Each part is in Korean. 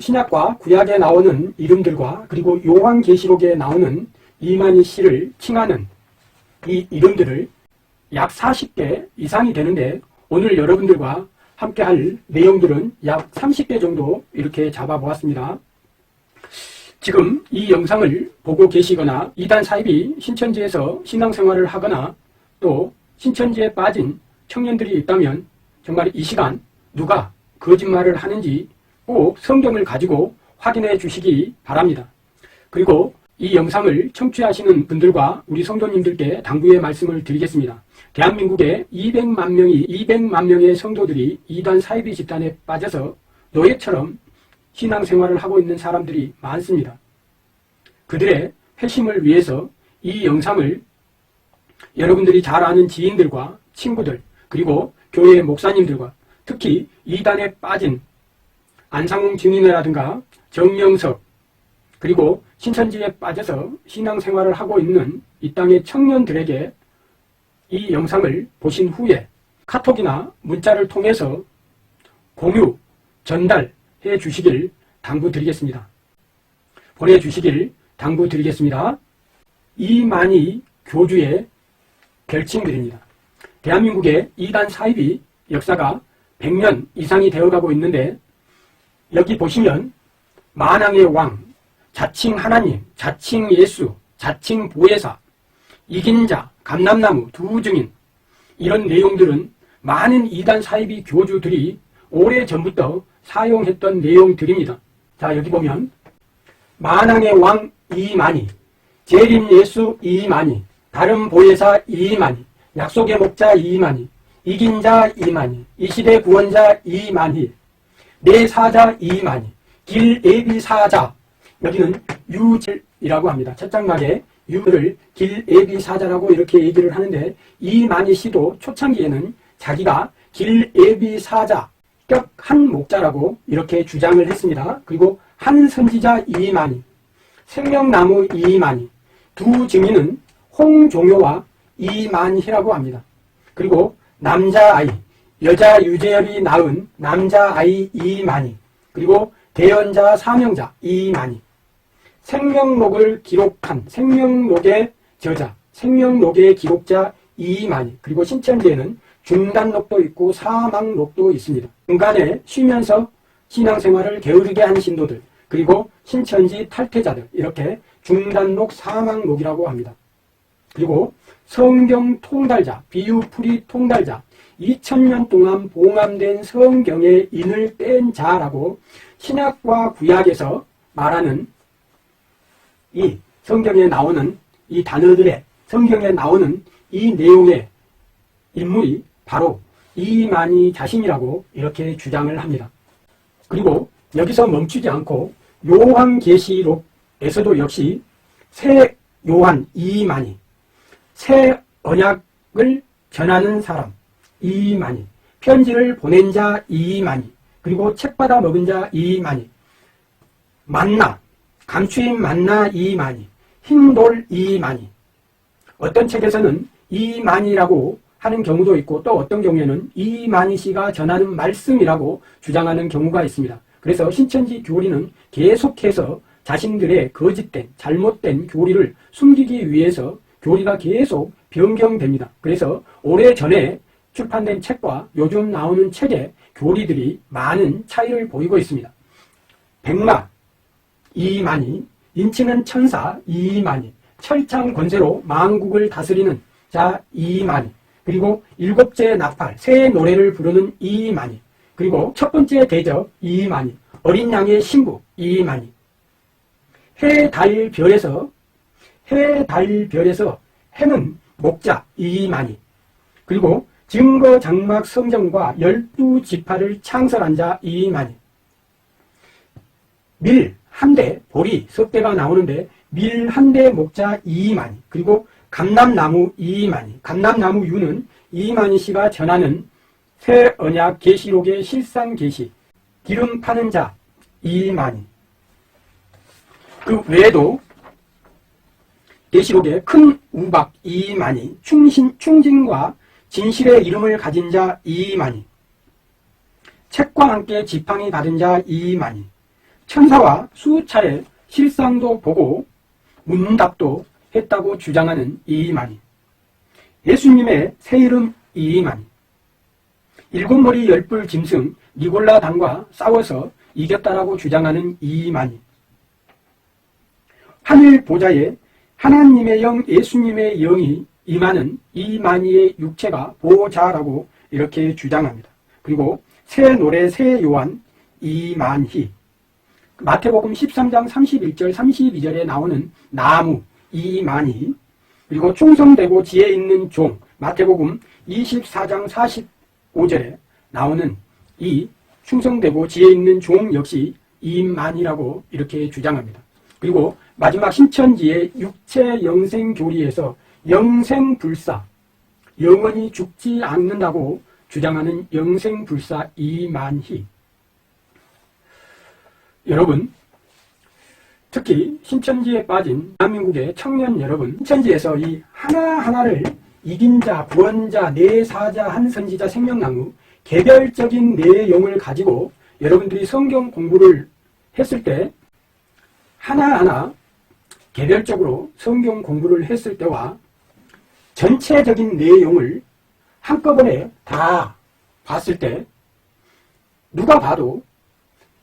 신약과 구약에 나오는 이름들과 그리고 요한계시록에 나오는 이만희 씨를 칭하는 이 이름들을 약 40개 이상이 되는데, 오늘 여러분들과 함께 할 내용들은 약 30개 정도 이렇게 잡아보았습니다. 지금 이 영상을 보고 계시거나 이단 사입이 신천지에서 신앙생활을 하거나 또 신천지에 빠진 청년들이 있다면 정말 이 시간 누가 거짓말을 하는지 꼭 성경을 가지고 확인해 주시기 바랍니다. 그리고 이 영상을 청취하시는 분들과 우리 성도님들께 당부의 말씀을 드리겠습니다. 대한민국에 200만 명의 성도들이 이단 사이비 집단에 빠져서 노예처럼 신앙생활을 하고 있는 사람들이 많습니다. 그들의 회심을 위해서 이 영상을 여러분들이 잘 아는 지인들과 친구들 그리고 교회 목사님들과 특히 이단에 빠진 안상홍 증인회라든가 정영석 그리고 신천지에 빠져서 신앙생활을 하고 있는 이 땅의 청년들에게 이 영상을 보신 후에 카톡이나 문자를 통해서 공유, 전달해 주시길 당부드리겠습니다. 보내주시길 당부드리겠습니다. 이만희 교주의 별칭들입니다. 대한민국의 이단 사입이 역사가 100년 이상이 되어가고 있는데, 여기 보시면 만왕의 왕, 자칭 하나님, 자칭 예수, 자칭 보혜사, 이긴 자, 감람나무, 두 증인, 이런 내용들은 많은 이단 사이비 교주들이 오래전부터 사용했던 내용들입니다. 자, 여기 보면 만왕의 왕 이만희, 재림 예수 이만희, 다른 보혜사 이만희, 약속의 목자 이만희, 이긴 자 이만희, 이 시대 구원자 이만희, 내 사자 이만희, 길 예비 사자, 여기는 유질이라고 합니다. 첫 장막에 유를 길 예비 사자라고 이렇게 얘기를 하는데, 이만희 씨도 초창기에는 자기가 길 예비 사자, 격 한 목자라고 이렇게 주장을 했습니다. 그리고 한 선지자 이만희, 생명나무 이만희, 두 증인은 홍종효와 이만희라고 합니다. 그리고 남자아이, 여자 유재열이 낳은 남자아이 이만희, 그리고 대언자 사명자 이만희, 생명록을 기록한 생명록의 저자, 생명록의 기록자 이만희, 그리고 신천지에는 중단록도 있고 사망록도 있습니다. 중간에 쉬면서 신앙생활을 게으르게 한 신도들, 그리고 신천지 탈퇴자들, 이렇게 중단록 사망록이라고 합니다. 그리고 성경 통달자, 비유풀이 통달자, 2000년 동안 봉함된 성경의 인을 뗀 자라고 신약과 구약에서 말하는 이 성경에 나오는 이 단어들의, 성경에 나오는 이 내용의 인물이 바로 이만희 자신이라고 이렇게 주장을 합니다. 그리고 여기서 멈추지 않고 요한계시록에서도 역시 새 요한 이만희, 새 언약을 전하는 사람 이만희, 편지를 보낸 자 이만희, 그리고 책 받아 먹은 자 이만희, 만나, 감추인 만나 이만희, 흰돌 이만희, 어떤 책에서는 이만희라고 하는 경우도 있고, 또 어떤 경우에는 이만희 씨가 전하는 말씀이라고 주장하는 경우가 있습니다. 그래서 신천지 교리는 계속해서 자신들의 거짓된, 잘못된 교리를 숨기기 위해서 교리가 계속 변경됩니다. 그래서 오래전에 출판된 책과 요즘 나오는 책의 교리들이 많은 차이를 보이고 있습니다. 백마 이만희, 인치는 천사 이만희, 철창 권세로 만국을 다스리는 자 이만희, 그리고 일곱째 나팔, 새 노래를 부르는 이만희, 그리고 첫 번째 대접 이만희, 어린 양의 신부 이만희, 해, 달, 별에서 해는 목자 이만희, 그리고 증거 장막 성전과 12지파를 창설한 자 이만희, 밀 한 대, 보리 석 대가 나오는데 밀 한 대 목자 이만희, 그리고 감람나무 이만희, 감람나무 유는 이만희 씨가 전하는 새 언약 계시록의 실상 계시, 기름 파는 자 이만희, 그 외에도 계시록의 큰 우박 이만희, 충진과 진실의 이름을 가진 자 이만희, 책과 함께 지팡이 받은 자 이만희, 천사와 수차례 실상도 보고 문답도 했다고 주장하는 이만희. 예수님의 새 이름 이만희. 일곱 머리 열불 짐승 니골라당과 싸워서 이겼다라고 주장하는 이만희. 하늘 보좌에 하나님의 영 예수님의 영이 임하는 이만희의 육체가 보좌라고 이렇게 주장합니다. 그리고 새 노래 새 요한 이만희. 마태복음 13장 31절 32절에 나오는 나무 이만희. 그리고 충성되고 지혜 있는 종 마태복음 24장 45절에 나오는 이 충성되고 지혜 있는 종 역시 이만희라고 이렇게 주장합니다. 그리고 마지막 신천지의 육체 영생 교리에서 영생불사, 영원히 죽지 않는다고 주장하는 영생불사 이만희. 여러분, 특히 신천지에 빠진 대한민국의 청년 여러분, 신천지에서 이 하나하나를 이긴 자, 구원자, 내사자, 한선지자, 생명나무 개별적인 내용을 가지고 여러분들이 성경 공부를 했을 때 하나하나 개별적으로 성경 공부를 했을 때와 전체적인 내용을 한꺼번에 다 봤을 때 누가 봐도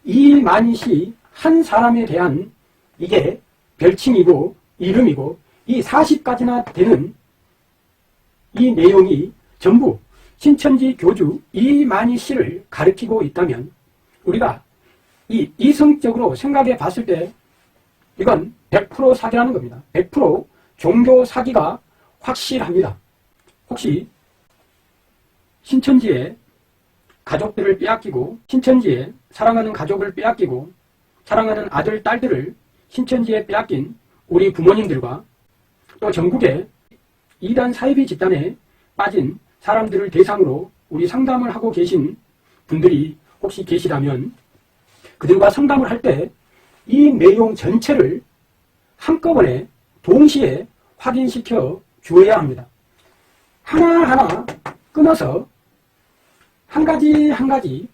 이만희 씨 한 사람에 대한 이게 별칭이고 이름이고 이 40가지나 되는 이 내용이 전부 신천지 교주 이만희 씨를 가리키고 있다면 우리가 이 이성적으로 생각해 봤을 때 이건 100% 사기라는 겁니다. 100% 종교 사기가 확실합니다. 혹시 신천지의 가족들을 빼앗기고 신천지에 사랑하는 가족을 빼앗기고 사랑하는 아들, 딸들을 신천지에 빼앗긴 우리 부모님들과 또 전국에 이단 사이비 집단에 빠진 사람들을 대상으로 우리 상담을 하고 계신 분들이 혹시 계시다면 그들과 상담을 할 때 이 내용 전체를 한꺼번에 동시에 확인시켜 주어야 합니다. 하나하나 끊어서 한 가지 한 가지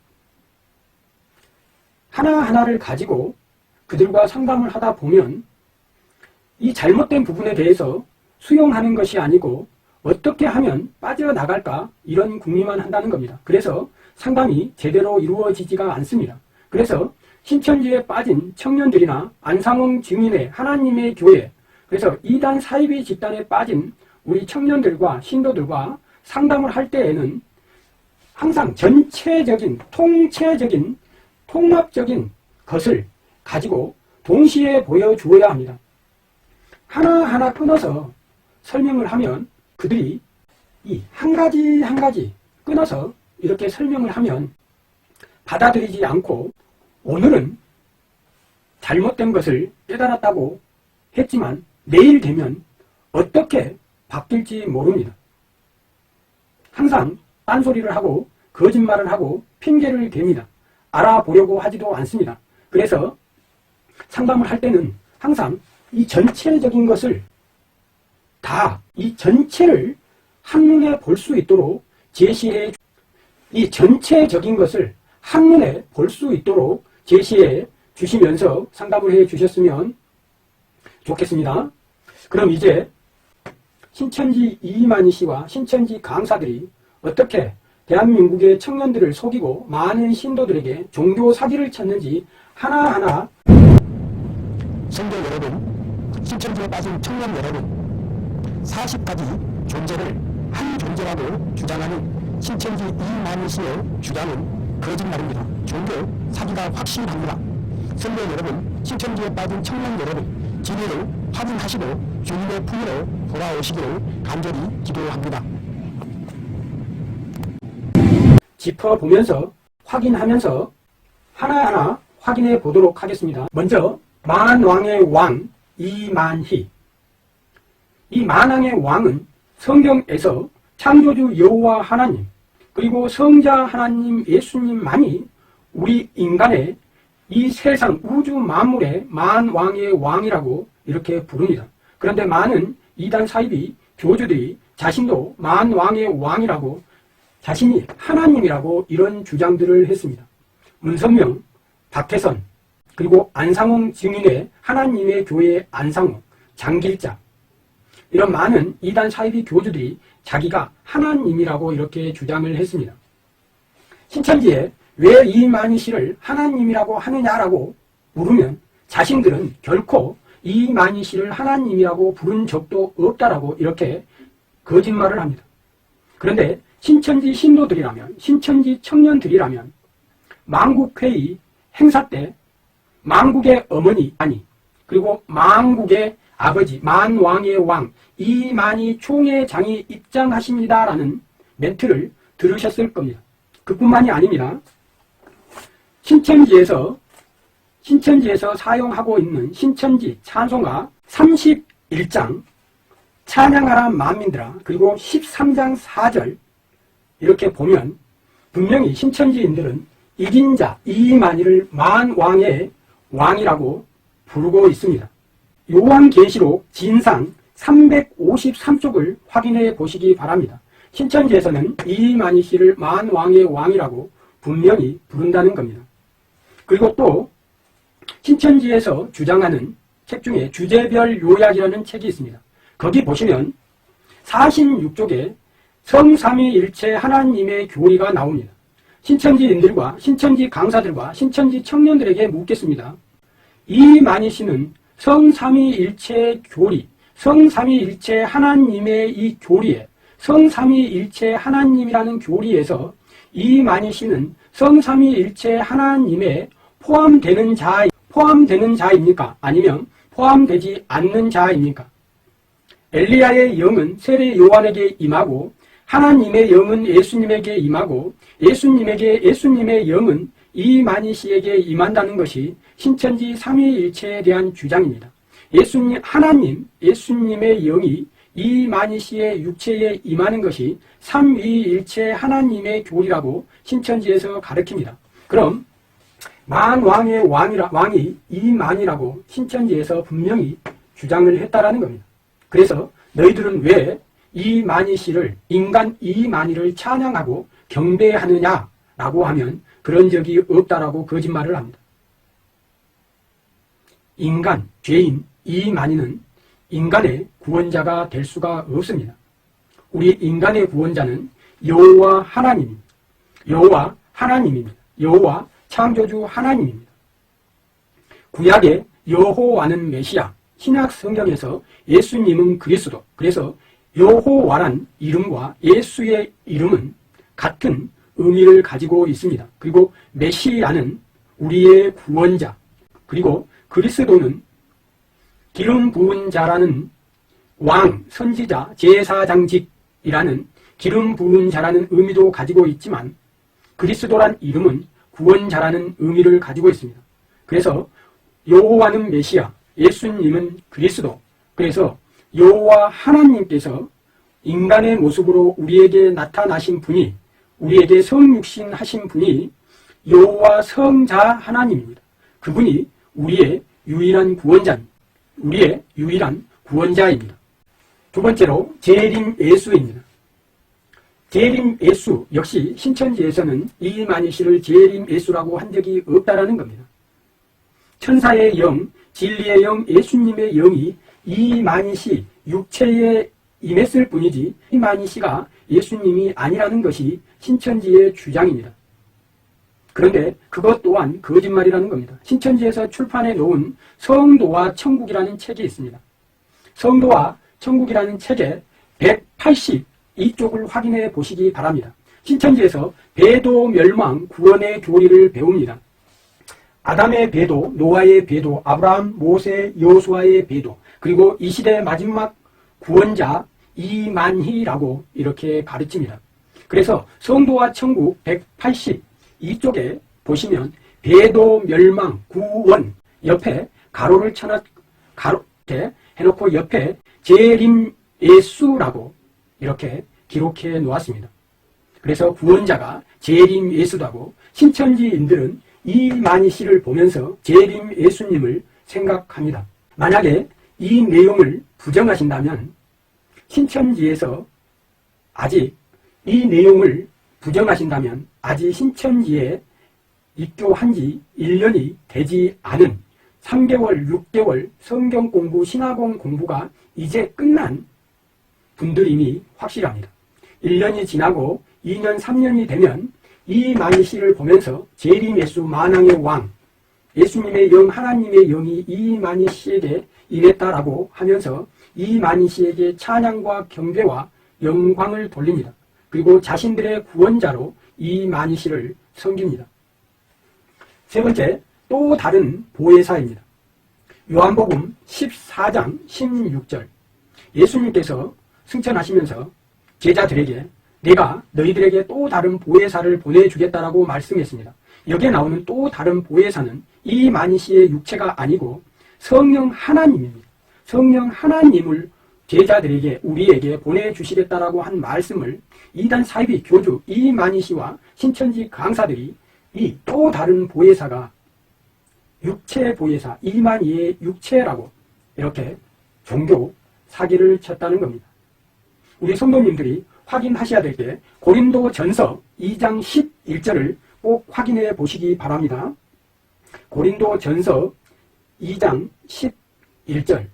하나하나를 가지고 그들과 상담을 하다 보면 이 잘못된 부분에 대해서 수용하는 것이 아니고 어떻게 하면 빠져나갈까 이런 궁리만 한다는 겁니다. 그래서 상담이 제대로 이루어지지가 않습니다. 그래서 신천지에 빠진 청년들이나 안상홍 증인의 하나님의 교회, 그래서 이단 사이비 집단에 빠진 우리 청년들과 신도들과 상담을 할 때에는 항상 전체적인 통체적인 통합적인 것을 가지고 동시에 보여주어야 합니다. 하나하나 끊어서 설명을 하면 그들이 이 한 가지 한 가지 끊어서 이렇게 설명을 하면 받아들이지 않고 오늘은 잘못된 것을 깨달았다고 했지만 내일 되면 어떻게 바뀔지 모릅니다. 항상 딴소리를 하고 거짓말을 하고 핑계를 댑니다. 알아보려고 하지도 않습니다. 그래서 상담을 할 때는 항상 이 전체적인 것을 다 이 전체를 한눈에 볼 수 있도록 제시해 이 전체적인 것을 한눈에 볼 수 있도록 제시해 주시면서 상담을 해 주셨으면 좋겠습니다. 그럼 이제 신천지 이만희 씨와 신천지 강사들이 어떻게 대한민국의 청년들을 속이고 많은 신도들에게 종교 사기를 쳤는지 하나하나 성도 여러분, 신천지에 빠진 청년 여러분, 40가지 존재를 한 존재라고 주장하는 신천지 이만희 씨의 주장은 거짓말입니다. 종교 사기가 확실합니다. 성도 여러분, 신천지에 빠진 청년 여러분, 진리를 확인하시고 주님의 품으로 돌아오시기를 간절히 기도합니다. 짚어보면서 확인하면서 하나하나 확인해 보도록 하겠습니다. 먼저 만왕의 왕 이만희. 이 만왕의 왕은 성경에서 창조주 여호와 하나님 그리고 성자 하나님 예수님만이 우리 인간의 이 세상 우주 만물의 만왕의 왕이라고 이렇게 부릅니다. 그런데 많은 이단 사이비 교주들이 자신도 만왕의 왕이라고 자신이 하나님이라고 이런 주장들을 했습니다. 문선명, 박태선, 그리고 안상홍 증인의 하나님의 교회 안상홍, 장길자, 이런 많은 이단 사이비 교주들이 자기가 하나님이라고 이렇게 주장을 했습니다. 신천지에 왜 이만희 씨를 하나님이라고 하느냐라고 물으면 자신들은 결코 이만희 씨를 하나님이라고 부른 적도 없다라고 이렇게 거짓말을 합니다. 그런데 신천지 신도들이라면, 신천지 청년들이라면 망국회의 행사 때 망국의 어머니, 그리고 망국의 아버지, 만왕의 왕, 이만희 총회장이 입장하십니다라는 멘트를 들으셨을 겁니다. 그뿐만이 아닙니다. 신천지에서 사용하고 있는 신천지 찬송가 31장 찬양하라 만민들아, 그리고 13장 4절 이렇게 보면 분명히 신천지인들은 이긴 자 이만희를 만왕의 왕이라고 부르고 있습니다. 요한계시록 진상 353쪽을 확인해 보시기 바랍니다. 신천지에서는 이만희 씨를 만왕의 왕이라고 분명히 부른다는 겁니다. 그리고 또 신천지에서 주장하는 책 중에 주제별 요약이라는 책이 있습니다. 거기 보시면 46쪽에 성삼위일체 하나님의 교리가 나옵니다. 신천지인들과 신천지 강사들과 신천지 청년들에게 묻겠습니다. 이만희 씨는 성삼위일체 교리, 성삼위일체 하나님의 이 교리에, 성삼위일체 하나님이라는 교리에서 이만희 씨는 성삼위일체 하나님에 포함되는 자입니까? 아니면 포함되지 않는 자입니까? 엘리야의 영은 세례 요한에게 임하고 하나님의 영은 예수님에게 임하고 예수님의 영은 이만희 씨에게 임한다는 것이 신천지 삼위일체에 대한 주장입니다. 예수님의 영이 이만희 씨의 육체에 임하는 것이 삼위일체 하나님의 교리라고 신천지에서 가르칩니다. 그럼 만왕의 왕이 이만희라고 신천지에서 분명히 주장을 했다라는 겁니다. 그래서 너희들은 왜 이만희 씨를, 인간 이만희를 찬양하고 경배하느냐라고 하면 그런 적이 없다라고 거짓말을 합니다. 인간, 죄인 이만희는 인간의 구원자가 될 수가 없습니다. 우리 인간의 구원자는 여호와 하나님입니다. 여호와 하나님입니다. 여호와 창조주 하나님입니다. 구약의 여호와는 메시아, 신약 성경에서 예수님은 그리스도, 그래서 여호와란 이름과 예수의 이름은 같은 의미를 가지고 있습니다. 그리고 메시아는 우리의 구원자, 그리고 그리스도는 기름 부은 자라는 왕, 선지자, 제사장직이라는 기름 부은 자라는 의미도 가지고 있지만 그리스도란 이름은 구원자라는 의미를 가지고 있습니다. 그래서 여호와는 메시아, 예수님은 그리스도, 그래서 여호와 하나님께서 인간의 모습으로 우리에게 나타나신 분이, 우리에게 성육신 하신 분이 여호와 성자 하나님입니다. 그분이 우리의 유일한 구원자입니다. 우리의 유일한 구원자입니다. 두 번째로 재림 예수입니다. 재림 예수 역시 신천지에서는 이만희 씨를 재림 예수라고 한 적이 없다라는 겁니다. 천사의 영, 진리의 영, 예수님의 영이 이만희 씨 육체에 임했을 뿐이지 이만희 씨가 예수님이 아니라는 것이 신천지의 주장입니다. 그런데 그것 또한 거짓말이라는 겁니다. 신천지에서 출판해 놓은 성도와 천국이라는 책이 있습니다. 성도와 천국이라는 책의 182쪽을 확인해 보시기 바랍니다. 신천지에서 배도 멸망 구원의 교리를 배웁니다. 아담의 배도, 노아의 배도, 아브라함, 모세, 여호수아의 배도, 그리고 이 시대의 마지막 구원자 이만희라고 이렇게 가르칩니다. 그래서 성도와 천국 182쪽에 보시면 배도 멸망 구원 옆에 가로를 이렇게 해놓고 옆에 재림 예수라고 이렇게 기록해 놓았습니다. 그래서 구원자가 재림 예수도 하고 신천지인들은 이만희 씨를 보면서 재림 예수님을 생각합니다. 만약에 이 내용을 부정하신다면 신천지에서 아직 이 내용을 부정하신다면 아직 신천지에 입교한 지 1년이 되지 않은 3개월, 6개월 성경 공부, 신학원 공부가 이제 끝난 분들임이 확실합니다. 1년이 지나고 2년, 3년이 되면 이만희씨를 보면서 재림예수 만왕의 왕, 예수님의 영, 하나님의 영이 이만희씨에게 임했다라고 하면서 이만희씨에게 찬양과 경배와 영광을 돌립니다. 그리고 자신들의 구원자로 이만희씨를 섬깁니다. 세 번째, 또 다른 보혜사입니다. 요한복음 14장 16절, 예수님께서 승천하시면서 제자들에게 내가 너희들에게 또 다른 보혜사를 보내주겠다라고 말씀했습니다. 여기에 나오는 또 다른 보혜사는 이만희씨의 육체가 아니고 성령 하나님입니다. 성령 하나님을 제자들에게, 우리에게 보내주시겠다라고 한 말씀을 이단 사이비 교주 이만희씨와 신천지 강사들이 이 또 다른 보혜사가 육체 보혜사, 이만희의 육체라고 이렇게 종교 사기를 쳤다는 겁니다. 우리 성도님들이 확인하셔야 될 게 고린도 전서 2장 11절을 꼭 확인해 보시기 바랍니다. 고린도 전서 2장 11절,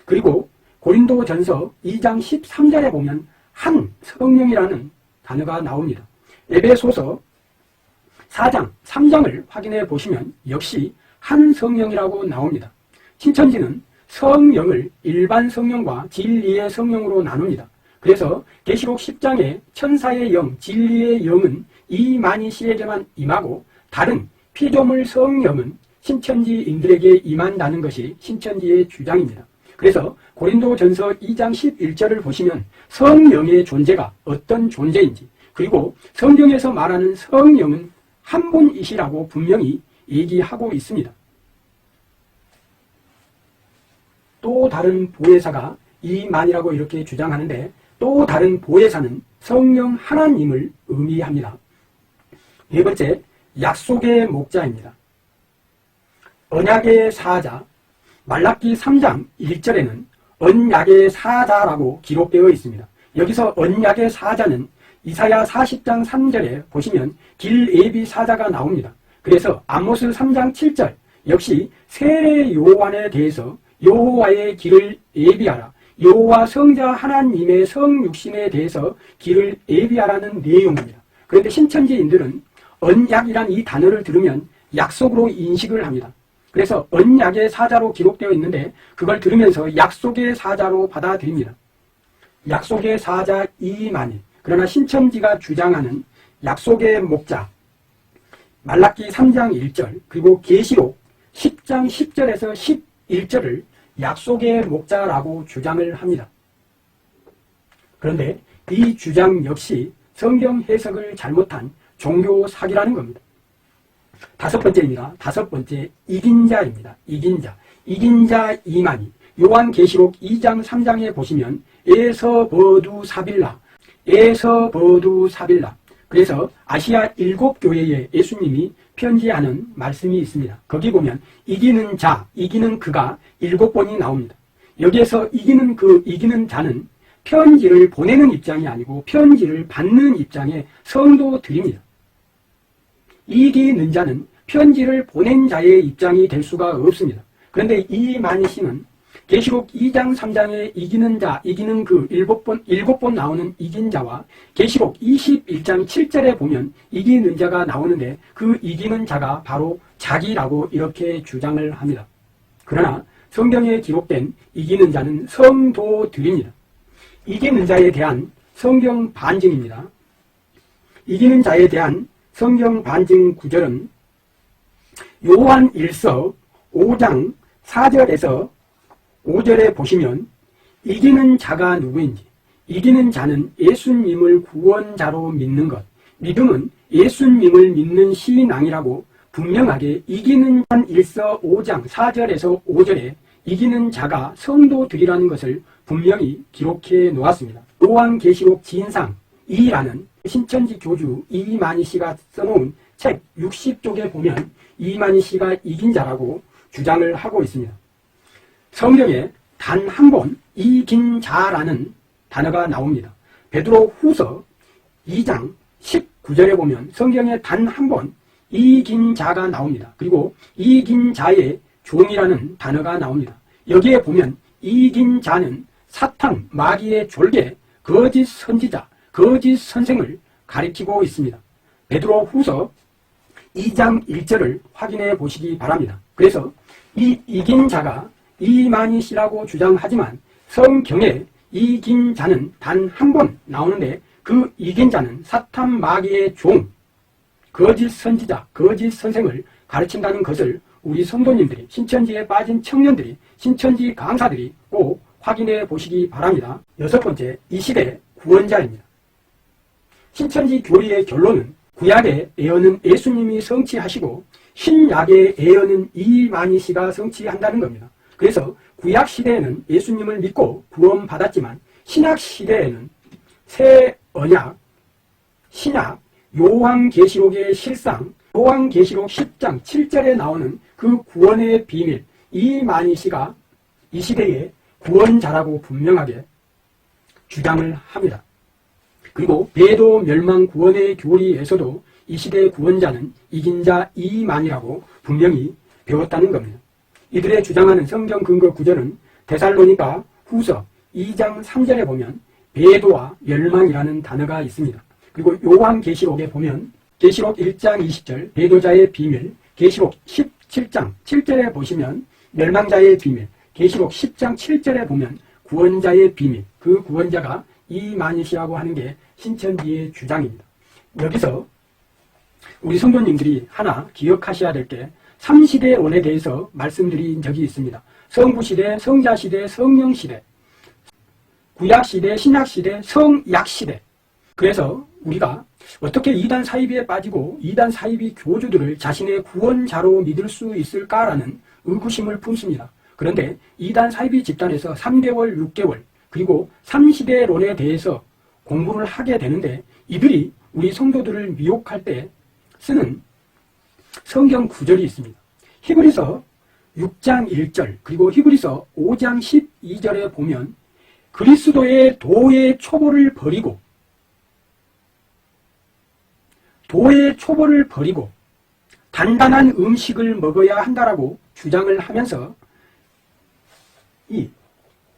그리고 고린도 전서 2장 13절에 보면 한 성령이라는 단어가 나옵니다. 에베소서 4장 3장을 확인해 보시면 역시 한 성령이라고 나옵니다. 신천지는 성령을 일반 성령과 진리의 성령으로 나눕니다. 그래서 계시록 10장에 천사의 영, 진리의 영은 이만희씨에게만 임하고 다른 피조물 성령은 신천지인들에게 임한다는 것이 신천지의 주장입니다. 그래서 고린도전서 2장 11절을 보시면 성령의 존재가 어떤 존재인지, 그리고 성경에서 말하는 성령은 한 분이시라고 분명히 얘기하고 있습니다. 또 다른 보혜사가 이만이라고 이렇게 주장하는데, 또 다른 보혜사는 성령 하나님을 의미합니다. 네 번째, 약속의 목자입니다. 언약의 사자, 말라기 3장 1절에는 언약의 사자라고 기록되어 있습니다. 여기서 언약의 사자는 이사야 40장 3절에 보시면 길예비 사자가 나옵니다. 그래서 아모스 3장 7절 역시 세례 요한에 대해서 여호와의 길을 예비하라, 여호와 성자 하나님의 성육신에 대해서 길을 예비하라는 내용입니다. 그런데 신천지인들은 언약이란 이 단어를 들으면 약속으로 인식을 합니다. 그래서 언약의 사자로 기록되어 있는데 그걸 들으면서 약속의 사자로 받아들입니다. 약속의 사자 이만희. 그러나 신천지가 주장하는 약속의 목자, 말라기 3장 1절, 그리고 계시록 10장 10절에서 11절을 약속의 목자라고 주장을 합니다. 그런데 이 주장 역시 성경 해석을 잘못한 종교 사기라는 겁니다. 다섯 번째입니다. 다섯 번째, 이긴 자입니다. 이긴 자. 이긴 자 이만희. 요한계시록 2장 3장에 보시면 에서버두사빌라, 에서버두사빌라. 그래서 아시아 7교회에 예수님이 편지하는 말씀이 있습니다. 거기 보면 이기는 자, 이기는 그가 7번이 나옵니다. 여기에서 이기는 그, 이기는 자는 편지를 보내는 입장이 아니고 편지를 받는 입장의 성도들입니다. 이기는 자는 편지를 보낸 자의 입장이 될 수가 없습니다. 그런데 이만희 씨는 계시록 2장 3장에 이기는 자, 이기는 그 7번 나오는 이긴 자와 계시록 21장 7절에 보면 이기는 자가 나오는데 그 이기는 자가 바로 자기라고 이렇게 주장을 합니다. 그러나 성경에 기록된 이기는 자는 성도들입니다. 이기는 자에 대한 성경 반증입니다. 이기는 자에 대한 성경 반증 구절은 요한 1서 5장 4절에서 5절에 보시면 이기는 자가 누구인지, 이기는 자는 예수님을 구원자로 믿는 것, 믿음은 예수님을 믿는 신앙이라고 분명하게 이기는 자 1서 5장 4절에서 5절에 이기는 자가 성도들이라는 것을 분명히 기록해 놓았습니다. 요한계시록 진상 2라는 신천지 교주 이만희 씨가 써놓은 책 60쪽에 보면 이만희 씨가 이긴 자라고 주장을 하고 있습니다. 성경에 단 한 번 이긴 자라는 단어가 나옵니다. 베드로 후서 2장 19절에 보면 성경에 단 한 번 이긴 자가 나옵니다. 그리고 이긴 자의 종이라는 단어가 나옵니다. 여기에 보면 이긴 자는 사탄, 마귀의 졸개, 거짓 선지자, 거짓 선생을 가리키고 있습니다. 베드로 후서 2장 1절을 확인해 보시기 바랍니다. 그래서 이 이긴 자가 이만희씨라고 주장하지만 성경에 이긴 자는 단 한 번 나오는데 그 이긴 자는 사탄 마귀의 종, 거짓 선지자, 거짓 선생을 가르친다는 것을 우리 성도님들이, 신천지에 빠진 청년들이, 신천지 강사들이 꼭 확인해 보시기 바랍니다. 여섯 번째, 이 시대 구원자입니다. 신천지 교리의 결론은 구약의 예언은 예수님이 성취하시고 신약의 예언은 이만희씨가 성취한다는 겁니다. 그래서 구약 시대에는 예수님을 믿고 구원받았지만 신약 시대에는 새 언약, 신약, 요한계시록의 실상, 요한계시록 10장 7절에 나오는 그 구원의 비밀, 이만희씨가 이 시대의 구원자라고 분명하게 주장을 합니다. 그리고 배도 멸망 구원의 교리에서도 이 시대의 구원자는 이긴 자 이만이라고 분명히 배웠다는 겁니다. 이들의 주장하는 성경 근거 구절은 데살로니가 후서 2장 3절에 보면 배도와 멸망이라는 단어가 있습니다. 그리고 요한계시록에 보면 계시록 1장 20절 배도자의 비밀, 계시록 17장 7절에 보시면 멸망자의 비밀, 계시록 10장 7절에 보면 구원자의 비밀, 그 구원자가 이만희씨라고 하는 게 신천지의 주장입니다. 여기서 우리 성도님들이 하나 기억하셔야 될 게 3시대론에 대해서 말씀드린 적이 있습니다. 성부시대, 성자시대, 성령시대, 구약시대, 신약시대, 성약시대. 그래서 우리가 어떻게 이단 사이비에 빠지고 이단 사이비 교주들을 자신의 구원자로 믿을 수 있을까라는 의구심을 품습니다. 그런데 이단 사이비 집단에서 3개월, 6개월 그리고 3시대론에 대해서 공부를 하게 되는데 이들이 우리 성도들을 미혹할 때 쓰는 성경 구절이 있습니다. 히브리서 6장 1절 그리고 히브리서 5장 12절에 보면 그리스도의 도의 초보를 버리고 단단한 음식을 먹어야 한다라고 주장을 하면서 이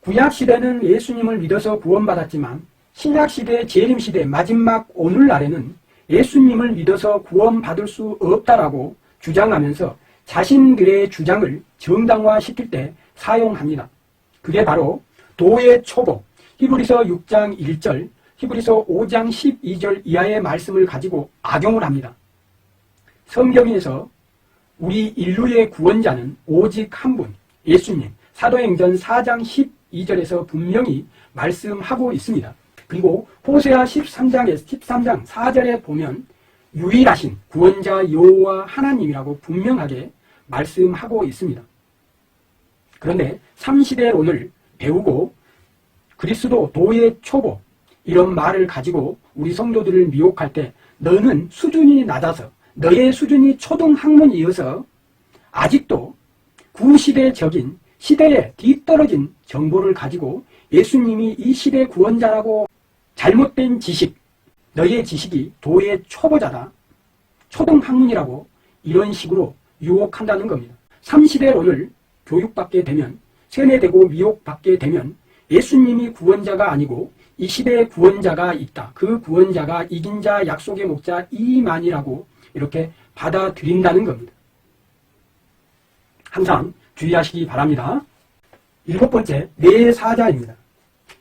구약시대는 예수님을 믿어서 구원받았지만 신약시대, 재림시대, 마지막 오늘날에는 예수님을 믿어서 구원받을 수 없다라고 주장하면서 자신들의 주장을 정당화시킬 때 사용합니다. 그게 바로 도의 초보, 히브리서 6장 1절, 히브리서 5장 12절 이하의 말씀을 가지고 악용을 합니다. 성경에서 우리 인류의 구원자는 오직 한 분, 예수님, 사도행전 4장 12절에서 분명히 말씀하고 있습니다. 그리고 호세아 13장 4절에 보면 유일하신 구원자 여호와 하나님이라고 분명하게 말씀하고 있습니다. 그런데 3시대론을 배우고 그리스도 도의 초보 이런 말을 가지고 우리 성도들을 미혹할 때 너는 수준이 낮아서 너의 수준이 초등학문이어서 아직도 구시대적인 시대에 뒤떨어진 정보를 가지고 예수님이 이 시대 구원자라고 잘못된 지식, 너의 지식이 도의 초보자다, 초등학문이라고 이런 식으로 유혹한다는 겁니다. 3시대론을 교육받게 되면, 세뇌되고 미혹받게 되면 예수님이 구원자가 아니고 이 시대의 구원자가 있다. 그 구원자가 이긴 자 약속의 목자 이만이라고 이렇게 받아들인다는 겁니다. 항상 주의하시기 바랍니다. 일곱 번째, 내 사자입니다.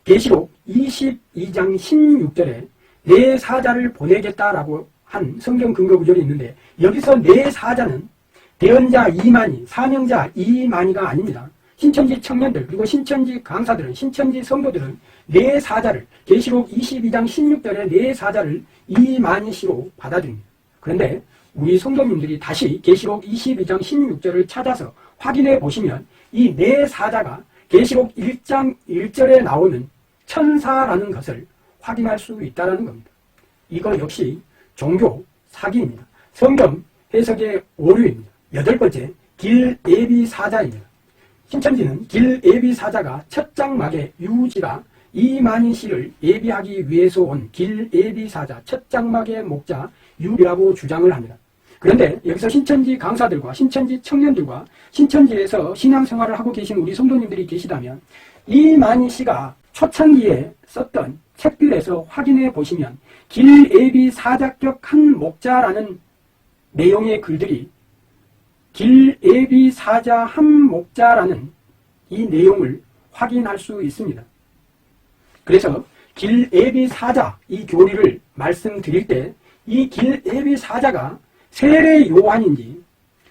계시록 22장 16절에 내 사자를 보내겠다라고 한 성경 근거 구절이 있는데 여기서 내 사자는 대언자 이만희, 사명자 이만희가 아닙니다. 신천지 청년들 그리고 신천지 강사들은 신천지 성도들은 내 사자를 계시록 22장 16절에 내 사자를 이만희씨로 받아들입니다. 그런데 우리 성도님들이 다시 계시록 22장 16절을 찾아서 확인해 보시면 이 내 사자가 계시록 1장 1절에 나오는 천사라는 것을 확인할 수 있다는 겁니다. 이거 역시 종교 사기입니다. 성경 해석의 오류입니다. 여덟 번째, 길 예비 사자입니다. 신천지는 길 예비 사자가 첫 장막의 유지가 이만희 씨를 예비하기 위해서 온 길 예비 사자 첫 장막의 목자 유라고 주장을 합니다. 그런데 여기서 신천지 강사들과 신천지 청년들과 신천지에서 신앙생활을 하고 계신 우리 성도님들이 계시다면 이만희 씨가 초창기에 썼던 책들에서 확인해 보시면 길애비 사자격 한 목자라는 내용의 글들이 길애비 사자 한 목자라는 이 내용을 확인할 수 있습니다. 그래서 길애비 사자 이 교리를 말씀드릴 때 이 길애비 사자가 세례 요한인지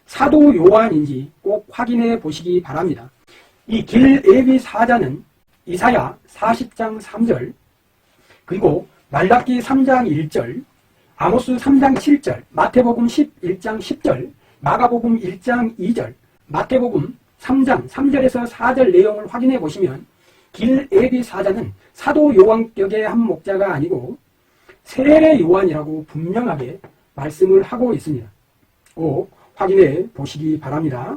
사도 요한인지 꼭 확인해 보시기 바랍니다. 이 길애비 사자는 이사야 40장 3절 그리고 말라기 3장 1절 아모스 3장 7절 마태복음 11장 10절 마가복음 1장 2절 마태복음 3장 3절에서 4절 내용을 확인해 보시면 길애비 사자는 사도 요한격의 한 목자가 아니고 세례 요한이라고 분명하게 말씀을 하고 있습니다. 꼭 확인해 보시기 바랍니다.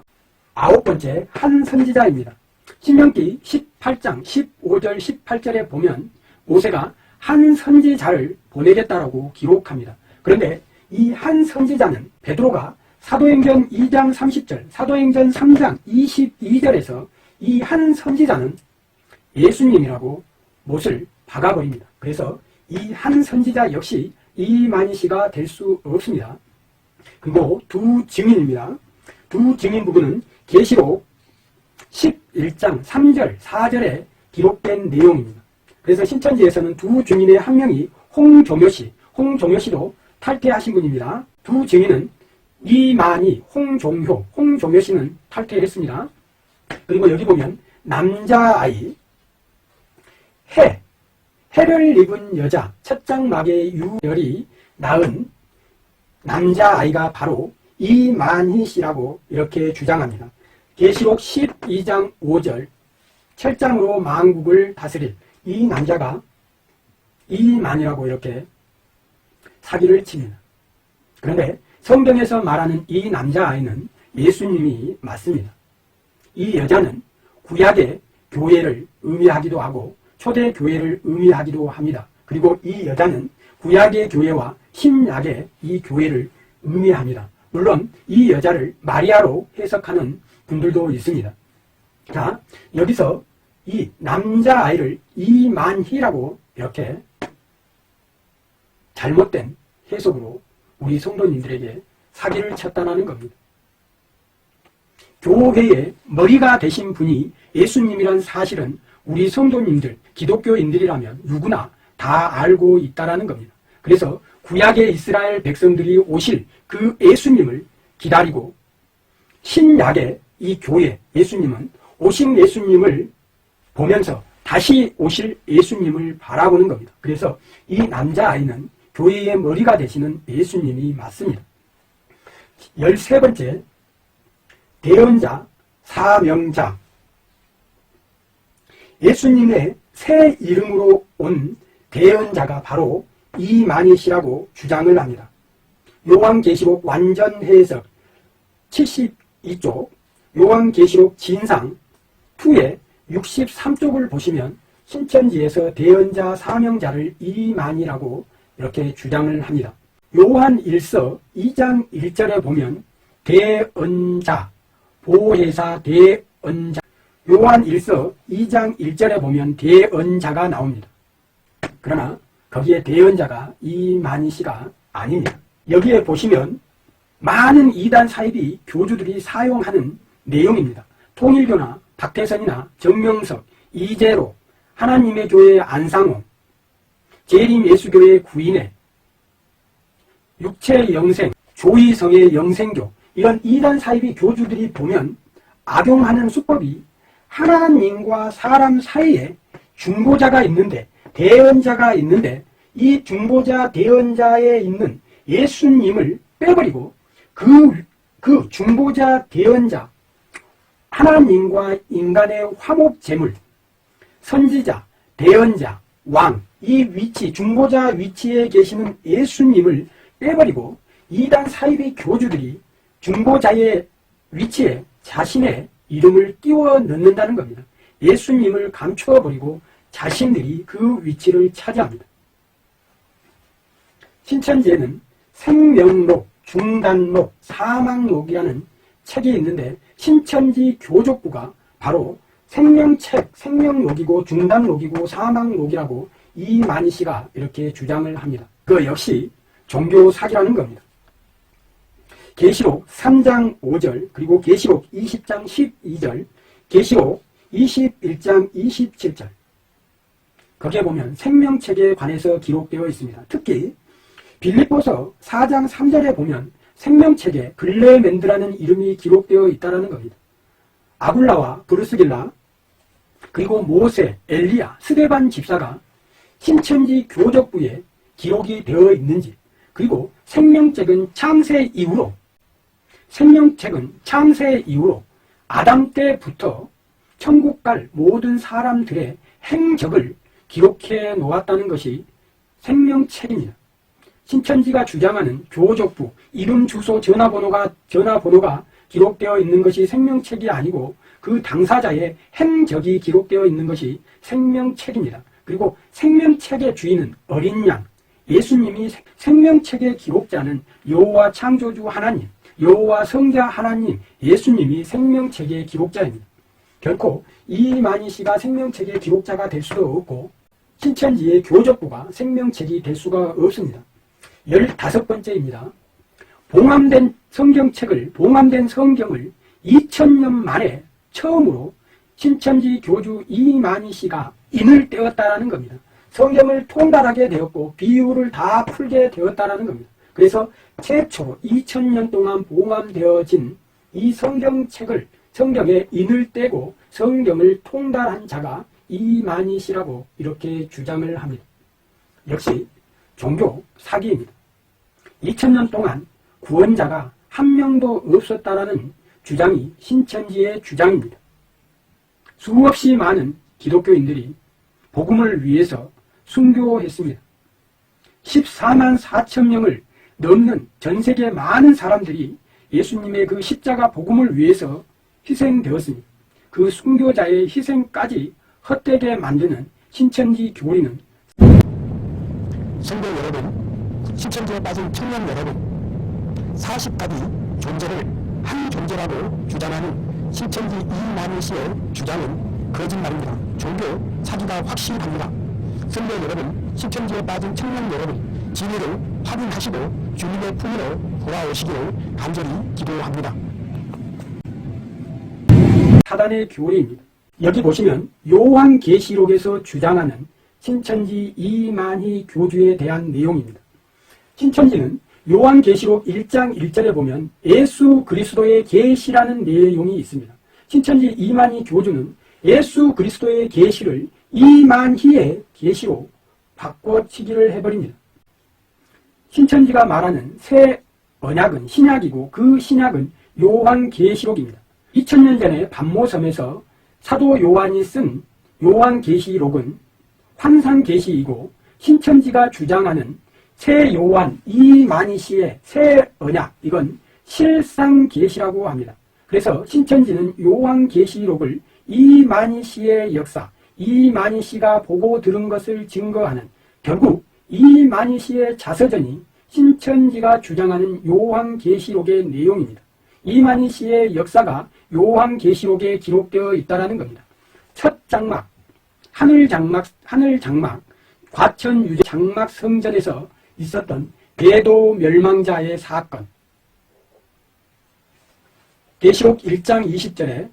9번째 한 선지자입니다. 신명기 18장 15절 18절에 보면 모세가 한 선지자를 보내겠다라고 기록합니다. 그런데 이 한 선지자는 베드로가 사도행전 2장 30절 사도행전 3장 22절에서 이 한 선지자는 예수님이라고 못을 박아버립니다. 그래서 이 한 선지자 역시 이만희 씨가 될 수 없습니다. 그리고 두 증인입니다. 두 증인 부분은 계시록 11장 3절 4절에 기록된 내용입니다. 그래서 신천지에서는 두 증인의 한 명이 홍종효 씨도 탈퇴하신 분입니다. 두 증인은 이만희, 홍종효 씨는 탈퇴했습니다. 그리고 여기 보면 남자아이 해를 입은 여자 첫장막의 유열이 낳은 남자아이가 바로 이만희 씨라고 이렇게 주장합니다. 계시록 12장 5절 철장으로 만국을 다스릴 이 남자가 이만이라고 이렇게 사기를 칩니다. 그런데 성경에서 말하는 이 남자아이는 예수님이 맞습니다. 이 여자는 구약의 교회를 의미하기도 하고 초대교회를 의미하기도 합니다. 그리고 이 여자는 구약의 교회와 신약의 이 교회를 의미합니다. 물론 이 여자를 마리아로 해석하는 분들도 있습니다. 자, 여기서 이 남자아이를 이만희라고 이렇게 잘못된 해석으로 우리 성도님들에게 사기를 쳤다는 겁니다. 교회의 머리가 되신 분이 예수님이란 사실은 우리 성도님들, 기독교인들이라면 누구나 다 알고 있다는 겁니다. 그래서 구약의 이스라엘 백성들이 오실 그 예수님을 기다리고 신약의 이 교회 예수님은 오신 예수님을 보면서 다시 오실 예수님을 바라보는 겁니다. 그래서 이 남자아이는 교회의 머리가 되시는 예수님이 맞습니다. 13번째 대언자, 사명자 예수님의 새 이름으로 온 대언자가 바로 이만희 씨라고 주장을 합니다. 요한계시록 완전 해석 72쪽 요한계시록 진상 2의 63쪽을 보시면 신천지에서 대언자 사명자를 이만희라고 이렇게 주장을 합니다. 요한 1서 2장 1절에 보면 대언자, 보혜사 대언자 요한 1서 2장 1절에 보면 대언자가 나옵니다. 그러나 거기에 대언자가 이만희 씨가 아닙니다. 여기에 보시면 많은 이단 사이비 교주들이 사용하는 내용입니다. 통일교나 박태선이나 정명석, 이재로, 하나님의 교회 안상호, 재림예수교회 구인회, 육체영생, 조이성의 영생교 이런 이단 사이비 교주들이 보면 악용하는 수법이 하나님과 사람 사이에 중보자가 있는데 대언자가 있는데 이 중보자 대언자에 있는 예수님을 빼버리고 그 중보자 대언자 하나님과 인간의 화목제물 선지자 대언자 왕 이 위치 중보자 위치에 계시는 예수님을 빼버리고 이단 사이비 교주들이 중보자의 위치에 자신의 이름을 끼워 넣는다는 겁니다. 예수님을 감추어버리고 자신들이 그 위치를 차지합니다. 신천지에는 생명록, 중단록, 사망록이라는 책이 있는데 신천지 교족부가 바로 생명책, 생명록이고 중단록이고 사망록이라고 이만희 씨가 이렇게 주장을 합니다. 그 역시 종교 사기라는 겁니다. 계시록 3장 5절, 그리고 계시록 20장 12절, 계시록 21장 27절. 거기에 보면 생명책에 관해서 기록되어 있습니다. 특히 빌립보서 4장 3절에 보면 생명책에 글레멘드라는 이름이 기록되어 있다는 겁니다. 아굴라와 브루스길라, 그리고 모세, 엘리야, 스데반 집사가 신천지 교적부에 기록이 되어 있는지, 그리고 생명책은 창세 이후로 아담 때부터 천국 갈 모든 사람들의 행적을 기록해 놓았다는 것이 생명책입니다. 신천지가 주장하는 교적부, 이름, 주소, 전화번호가 기록되어 있는 것이 생명책이 아니고 그 당사자의 행적이 기록되어 있는 것이 생명책입니다. 그리고 생명책의 주인은 어린 양, 예수님이 생명책의 기록자는 여호와 창조주 하나님, 여호와 성자 하나님, 예수님이 생명책의 기록자입니다. 결코 이만희 씨가 생명책의 기록자가 될 수도 없고 신천지의 교적부가 생명책이 될 수가 없습니다. 15번째입니다. 봉함된 성경을 2000년 만에 처음으로 신천지 교주 이만희 씨가 인을 떼었다는 겁니다. 성경을 통달하게 되었고 비유를 다 풀게 되었다는 겁니다. 그래서 최초로 2000년 동안 봉함되어진 이 성경에 인을 떼고 성경을 통달한 자가 이만희 씨라고 이렇게 주장을 합니다. 역시 종교 사기입니다. 2000년 동안 구원자가 한 명도 없었다라는 주장이 신천지의 주장입니다. 수없이 많은 기독교인들이 복음을 위해서 순교했습니다. 14만 4천 명을 넘는 전 세계 많은 사람들이 예수님의 그 십자가 복음을 위해서 희생되었습니다. 그 순교자의 희생까지 헛되게 만드는 신천지 교리는 성도 여러분, 신천지에 빠진 청년 여러분, 40가지 존재를 한 존재라고 주장하는 신천지 이만희 씨의 주장은 거짓말입니다. 종교 사기가 확실합니다. 성도 여러분, 신천지에 빠진 청년 여러분, 진리를 확인하시고 주님의 품으로 돌아오시기를 간절히 기도합니다. 사단의 교리입니다. 여기 보시면 요한계시록에서 주장하는 신천지 이만희 교주에 대한 내용입니다. 신천지는 요한계시록 1장 1절에 보면 예수 그리스도의 계시라는 내용이 있습니다. 신천지 이만희 교주는 예수 그리스도의 계시를 이만희의 계시로 바꿔치기를 해버립니다. 신천지가 말하는 새 언약은 신약이고 그 신약은 요한계시록입니다. 2000년 전에 반모섬에서 사도 요한이 쓴 요한계시록은 환상계시이고 신천지가 주장하는 새 요한 이만희 씨의 새 언약, 이건 실상계시라고 합니다. 그래서 신천지는 요한계시록을 이만희 씨의 역사, 이만희 씨가 보고 들은 것을 증거하는, 결국 이만희 씨의 자서전이 신천지가 주장하는 요한계시록의 내용입니다. 이만희 씨의 역사가 요한계시록에 기록되어 있다는 겁니다. 첫 장막, 하늘 장막, 과천 유재 장막 성전에서 있었던 배도 멸망자의 사건. 계시록 1장 20절에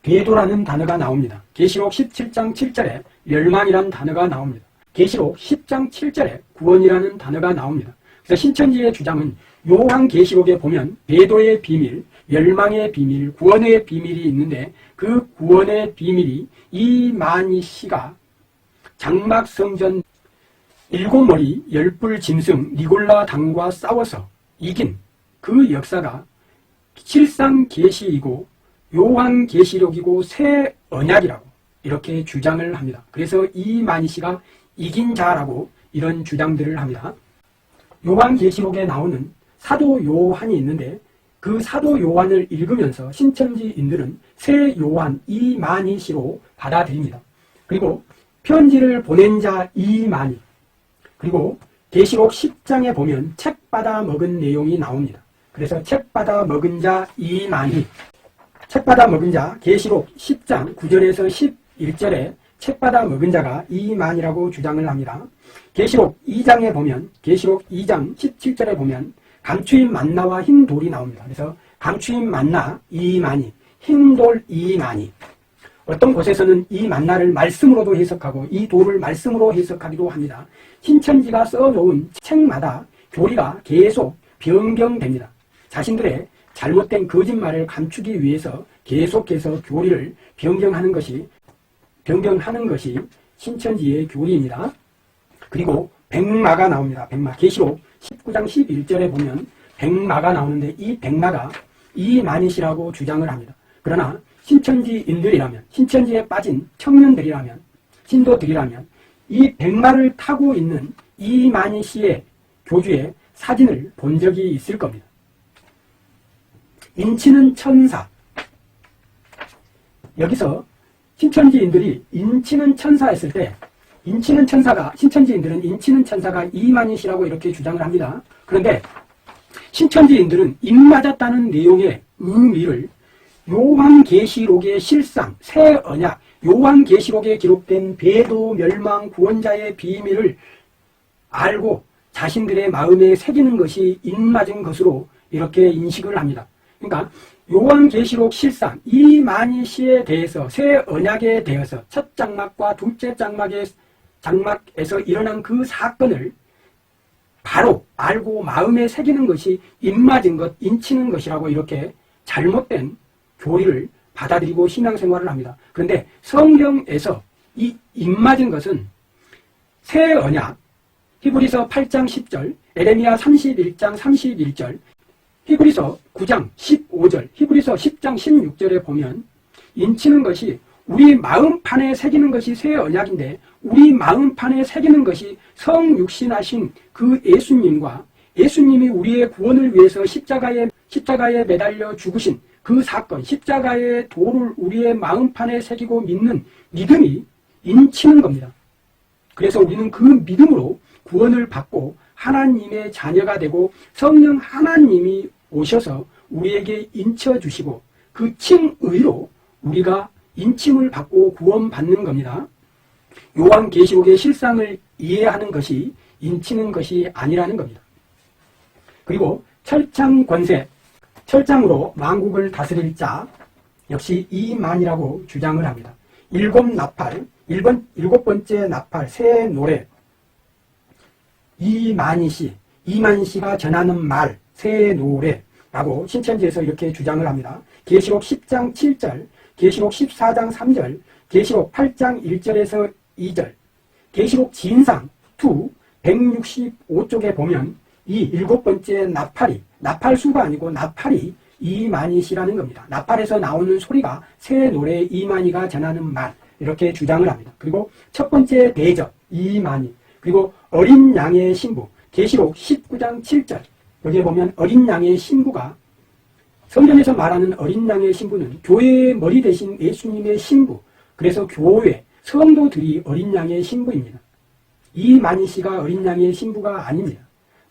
배도라는 단어가 나옵니다. 계시록 17장 7절에 멸망이라는 단어가 나옵니다. 계시록 10장 7절에 구원이라는 단어가 나옵니다. 그래서 신천지의 주장은 요한계시록에 보면 배도의 비밀, 멸망의 비밀, 구원의 비밀이 있는데 그 구원의 비밀이 이만희 씨가 장막성전 7머리 10뿔 짐승 니골라 당과 싸워서 이긴 그 역사가 실상계시이고 요한계시록이고 새 언약이라고 이렇게 주장을 합니다. 그래서 이만희 씨가 이긴 자라고 이런 주장들을 합니다. 요한계시록에 나오는 사도 요한이 있는데 그 사도 요한을 읽으면서 신천지인들은 새 요한 이만희 씨로 받아들입니다. 그리고 편지를 보낸 자 이만희, 그리고 계시록 10장에 보면 책 받아 먹은 내용이 나옵니다. 그래서 책 받아 먹은 자 이만희, 책 받아 먹은 자 계시록 10장 9절에서 11절에 책 받아 먹은 자가 이만이라고 주장을 합니다. 계시록 2장에 보면 계시록 2장 17절에 보면 감추인 만나와 흰 돌이 나옵니다. 그래서 감추인 만나 이만희, 흰 돌 이만희. 어떤 곳에서는 이 만나를 말씀으로도 해석하고 이 돌을 말씀으로 해석하기도 합니다. 신천지가 써놓은 책마다 교리가 계속 변경됩니다. 자신들의 잘못된 거짓말을 감추기 위해서 계속해서 교리를 변경하는 것이 신천지의 교리입니다. 그리고 백마가 나옵니다. 백마. 계시록 19장 11절에 보면 백마가 나오는데 이 백마가 이만희시라고 주장을 합니다. 그러나 신천지인들이라면, 신천지에 빠진 청년들이라면, 신도들이라면 이 백마를 타고 있는 이만희 씨의 교주의 사진을 본 적이 있을 겁니다. 인치는 천사. 여기서 신천지인들이 인치는 천사 했을 때 신천지인들은 인치는 천사가 이만희 씨라고 이렇게 주장을 합니다. 그런데 신천지인들은 입 맞았다는 내용의 의미를 요한계시록의 실상, 새 언약, 요한계시록에 기록된 배도 멸망 구원자의 비밀을 알고 자신들의 마음에 새기는 것이 입맞은 것으로 이렇게 인식을 합니다. 그러니까 요한계시록 실상, 이만희 씨에 대해서 새 언약에 대해서 첫 장막과 둘째 장막에서 일어난 그 사건을 바로 알고 마음에 새기는 것이 입맞은 것, 인치는 것이라고 이렇게 잘못된 교리를 받아들이고 신앙생활을 합니다. 그런데 성경에서 이 입맞은 것은 새 언약, 히브리서 8장 10절, 에레미야 31장 31절, 히브리서 9장 15절, 히브리서 10장 16절에 보면 인치는 것이 우리 마음판에 새기는 것이 새 언약인데 우리 마음판에 새기는 것이 성육신하신 그 예수님과 예수님이 우리의 구원을 위해서 십자가에 매달려 죽으신 그 사건, 십자가의 도를 우리의 마음판에 새기고 믿는 믿음이 인치는 겁니다. 그래서 우리는 그 믿음으로 구원을 받고 하나님의 자녀가 되고 성령 하나님이 오셔서 우리에게 인쳐주시고 그 칭의로 우리가 인침을 받고 구원받는 겁니다. 요한계시록의 실상을 이해하는 것이 인치는 것이 아니라는 겁니다. 그리고 철장 권세, 철장으로 만국을 다스릴 자 역시 이만이라고 주장을 합니다. 일곱 번째 나팔 새 노래 이만희 씨가 전하는 말 새 노래라고 신천지에서 이렇게 주장을 합니다. 계시록 10장 7절, 계시록 14장 3절, 계시록 8장 1절에서 2절, 계시록 진상 2 165쪽에 보면 이 일곱 번째 나팔수가 아니고 나팔이 이만희시라는 겁니다. 나팔에서 나오는 소리가 새 노래 이만희가 전하는 말 이렇게 주장을 합니다. 그리고 첫 번째 대접 이만희, 그리고 어린 양의 신부 계시록 19장 7절 여기에 보면 어린 양의 신부가 성경에서 말하는 어린 양의 신부는 교회의 머리 대신 예수님의 신부, 그래서 교회 성도들이 어린 양의 신부입니다. 이만희 씨가 어린 양의 신부가 아닙니다.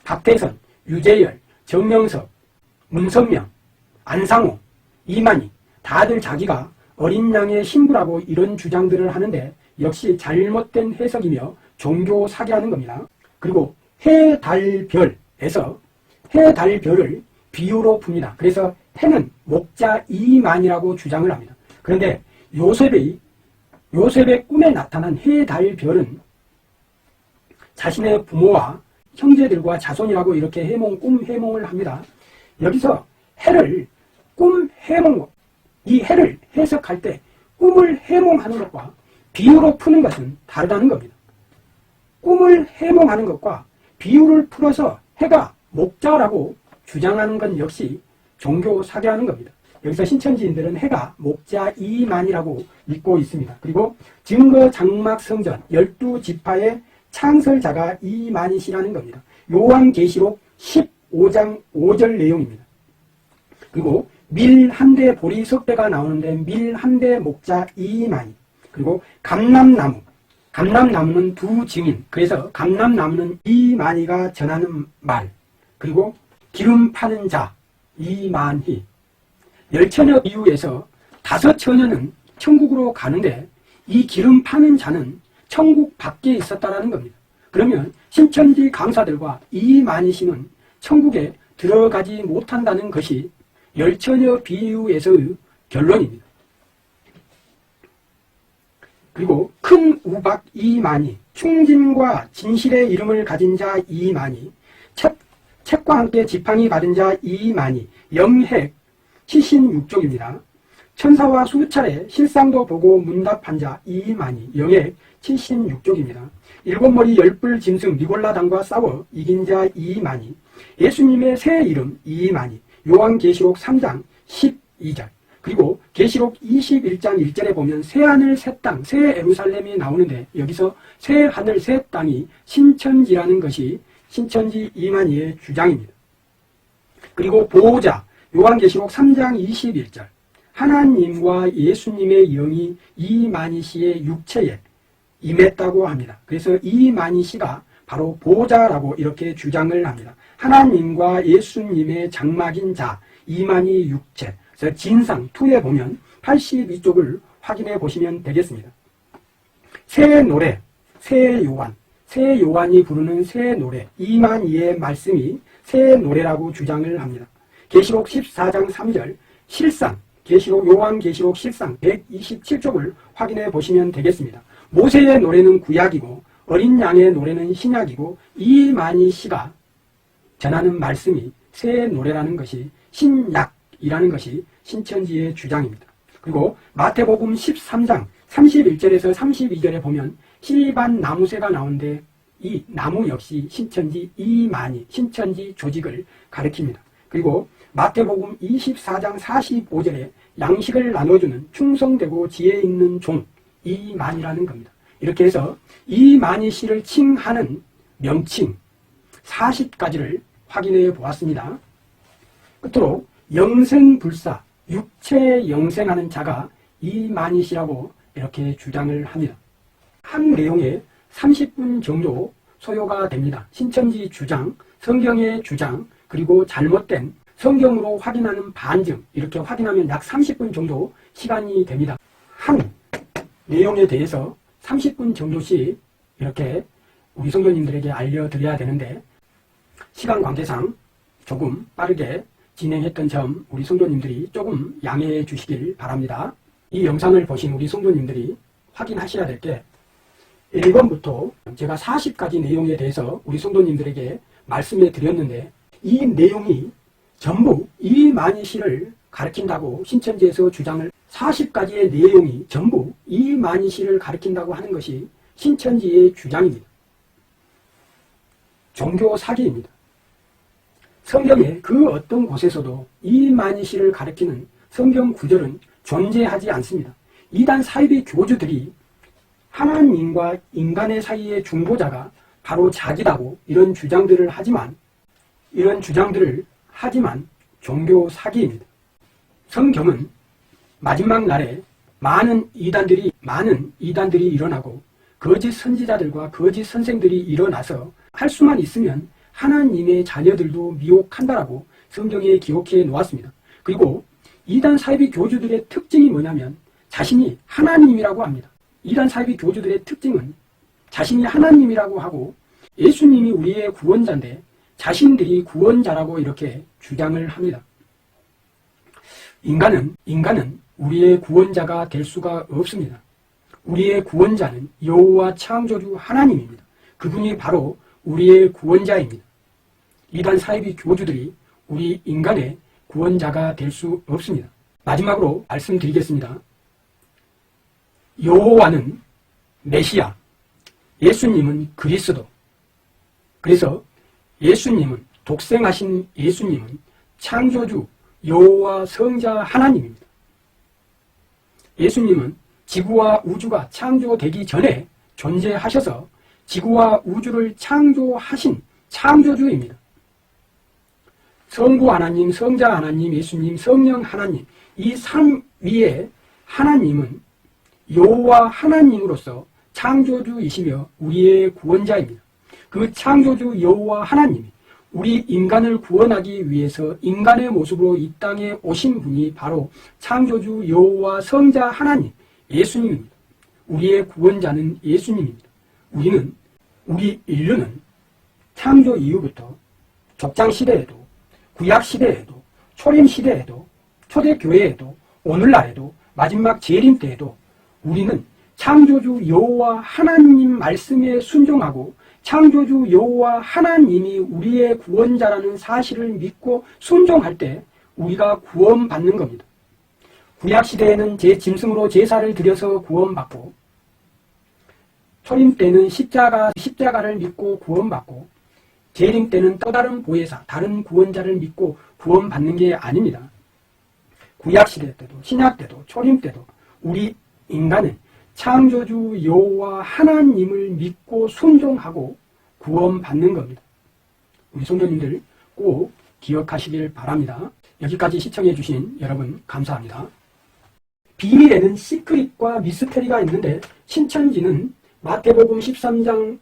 박태선, 유재열, 정명석, 문선명, 안상호, 이만희 다들 자기가 어린 양의 신부라고 이런 주장들을 하는데 역시 잘못된 해석이며 종교 사기하는 겁니다. 그리고 해, 달, 별에서 해, 달, 별을 비유로 풉니다. 그래서 해는 목자 이만이라고 주장을 합니다. 그런데 요셉의 꿈에 나타난 해, 달, 별은 자신의 부모와 형제들과 자손이라고 이렇게 꿈 해몽을 합니다. 여기서 해를 이 해를 해석할 때 꿈을 해몽하는 것과 비유로 푸는 것은 다르다는 겁니다. 꿈을 해몽하는 것과 비유를 풀어서 해가 목자라고 주장하는 건 역시 종교 사기하는 겁니다. 여기서 신천지인들은 해가 목자 이만이라고 믿고 있습니다. 그리고 증거 장막 성전 12지파의 창설자가 이만희시라는 겁니다. 요한계시록 15장 5절 내용입니다. 그리고 밀 한 대 보리 석대가 나오는데 밀 한 대 목자 이만희, 그리고 감람나무 감람나무는 두 증인, 그래서 감람나무는 이만희가 전하는 말, 그리고 기름 파는 자 이만희. 10처녀 비유에서 5처녀는 천국으로 가는데 이 기름 파는 자는 천국 밖에 있었다라는 겁니다. 그러면 신천지 강사들과 이만희 씨는 천국에 들어가지 못한다는 것이 10처녀 비유에서의 결론입니다. 그리고 큰 우박 이만희, 충진과 진실의 이름을 가진 자 이만희, 책과 함께 지팡이 받은 자 이만희, 영핵 76쪽입니다. 천사와 수차례 실상도 보고 문답한 자 이만희, 영핵 76쪽입니다. 7머리 10뿔 짐승 니골라당과 싸워 이긴 자 이만희, 예수님의 새 이름 이만희, 요한계시록 3장 12절, 그리고 계시록 21장 1절에 보면 새하늘 새땅 새 예루살렘이 나오는데 여기서 새하늘 새 땅이 신천지라는 것이 신천지 이만희의 주장입니다. 그리고 보호자 요한계시록 3장 21절, 하나님과 예수님의 영이 이만희 씨의 육체에 임했다고 합니다. 그래서 이만희 씨가 바로 보호자라고 이렇게 주장을 합니다. 하나님과 예수님의 장막인 자 이만희 육체. 그래서 진상 2에 보면 82쪽을 확인해 보시면 되겠습니다. 새 노래, 새 요한, 새 요한이 부르는 새 노래, 이만희의 말씀이 새 노래라고 주장을 합니다. 계시록 14장 3절 실상, 계시록 요한계시록 실상 127쪽을 확인해 보시면 되겠습니다. 모세의 노래는 구약이고 어린 양의 노래는 신약이고 이만희 씨가 전하는 말씀이 새 노래라는 것이 신약이라는 것이 신천지의 주장입니다. 그리고 마태복음 13장 31절에서 32절에 보면 씨반 나무새가 나오는데 이 나무 역시 신천지 이만희, 신천지 조직을 가리킵니다. 그리고 마태복음 24장 45절에 양식을 나눠주는 충성되고 지혜 있는 종 이만희라는 겁니다. 이렇게 해서 이만희 씨를 칭하는 명칭 40가지를 확인해 보았습니다. 끝으로 영생불사, 육체 영생하는 자가 이만희 씨라고 이렇게 주장을 합니다. 한 내용에 30분 정도 소요가 됩니다. 신천지 주장, 성경의 주장, 그리고 잘못된 성경으로 확인하는 반증, 이렇게 확인하면 약 30분 정도 시간이 됩니다. 한 내용에 대해서 30분 정도씩 이렇게 우리 성도님들에게 알려드려야 되는데 시간 관계상 조금 빠르게 진행했던 점 우리 성도님들이 조금 양해해 주시길 바랍니다. 이 영상을 보신 우리 성도님들이 확인하셔야 될 게 1번부터 제가 40가지 내용에 대해서 우리 성도님들에게 말씀해 드렸는데 이 내용이 전부 이만희 씨를 가르친다고 신천지에서 주장을 40가지의 내용이 전부 이만희 씨를 가르친다고 하는 것이 신천지의 주장입니다. 종교 사기입니다. 성경에 그 어떤 곳에서도 이만희 씨를 가리키는 성경 구절은 존재하지 않습니다. 이단 사이비 교주들이 하나님과 인간의 사이의 중보자가 바로 자기라고 이런 주장들을 하지만 종교 사기입니다. 성경은 마지막 날에 많은 이단들이 일어나고 거짓 선지자들과 거짓 선생들이 일어나서 할 수만 있으면 하나님의 자녀들도 미혹한다라고 성경에 기록해 놓았습니다. 그리고 이단 사이비 교주들의 특징이 뭐냐면 자신이 하나님이라고 합니다. 이단 사이비 교주들의 특징은 자신이 하나님이라고 하고 예수님이 우리의 구원자인데 자신들이 구원자라고 이렇게 주장을 합니다. 인간은 우리의 구원자가 될 수가 없습니다. 우리의 구원자는 여호와 창조주 하나님입니다. 그분이 바로 우리의 구원자입니다. 이단 사이비 교주들이 우리 인간의 구원자가 될 수 없습니다. 마지막으로 말씀드리겠습니다. 여호와는 메시아, 예수님은 그리스도. 그래서 예수님은 독생하신 예수님은 창조주 여호와 성자 하나님입니다. 예수님은 지구와 우주가 창조되기 전에 존재하셔서 지구와 우주를 창조하신 창조주입니다. 성부 하나님, 성자 하나님, 예수님, 성령 하나님, 이 삼위의 하나님은 여호와 하나님으로서 창조주이시며 우리의 구원자입니다. 그 창조주 여호와 하나님이 우리 인간을 구원하기 위해서 인간의 모습으로 이 땅에 오신 분이 바로 창조주 여호와 성자 하나님 예수님입니다. 우리의 구원자는 예수님입니다. 우리 인류는 창조 이후부터 족장시대에도 구약시대에도 초림시대에도 초대교회에도 오늘날에도 마지막 재림 때에도 우리는 창조주 여호와 하나님 말씀에 순종하고 창조주 여호와 하나님이 우리의 구원자라는 사실을 믿고 순종할 때 우리가 구원받는 겁니다. 구약시대에는 짐승으로 제사를 드려서 구원받고 초림 때는 십자가를 믿고 구원받고 재림 때는 또 다른 보혜사, 다른 구원자를 믿고 구원받는 게 아닙니다. 구약시대 때도 신약 때도 초림 때도 우리 인간은 창조주 여호와 하나님을 믿고 순종하고 구원받는 겁니다. 우리 성도님들 꼭 기억하시길 바랍니다. 여기까지 시청해 주신 여러분 감사합니다. 비밀에는 시크릿과 미스테리가 있는데 신천지는 마태복음 13장,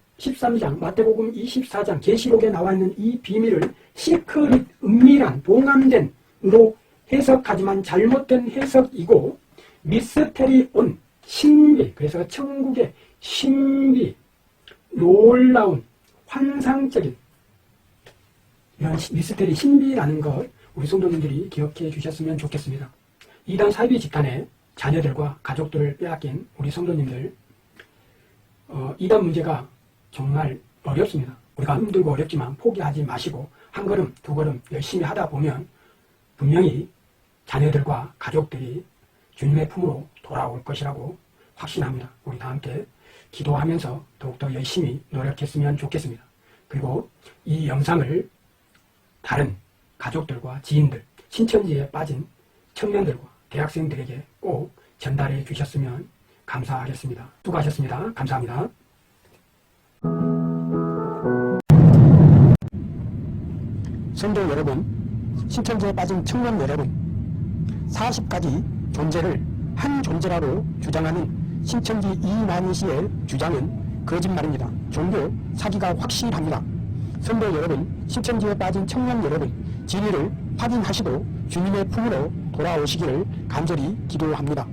마태복음 24장, 계시록에 나와 있는 이 비밀을 시크릿, 은밀한, 봉함된으로 해석하지만 잘못된 해석이고 미스테리온, 신비, 그래서 천국의 신비, 놀라운, 환상적인 이런 미스테리, 신비라는 것 우리 성도님들이 기억해 주셨으면 좋겠습니다. 이단 사이비 집단의 자녀들과 가족들을 빼앗긴 우리 성도님들, 이단 문제가 정말 어렵습니다. 우리가 힘들고 어렵지만 포기하지 마시고 한 걸음 두 걸음 열심히 하다 보면 분명히 자녀들과 가족들이 주님의 품으로 돌아올 것이라고 확신합니다. 우리 다 함께 기도하면서 더욱더 열심히 노력했으면 좋겠습니다. 그리고 이 영상을 다른 가족들과 지인들, 신천지에 빠진 청년들과 대학생들에게 꼭 전달해 주셨으면 감사하겠습니다. 수고하셨습니다. 감사합니다. 성도 여러분, 신천지에 빠진 청년 여러분, 40가지 존재를 한 존재라고 주장하는 신천지 이만희 씨의 주장은 거짓말입니다. 종교 사기가 확실합니다. 성도 여러분, 신천지에 빠진 청년 여러분, 진리를 확인하시고 주님의 품으로 돌아오시기를 간절히 기도합니다.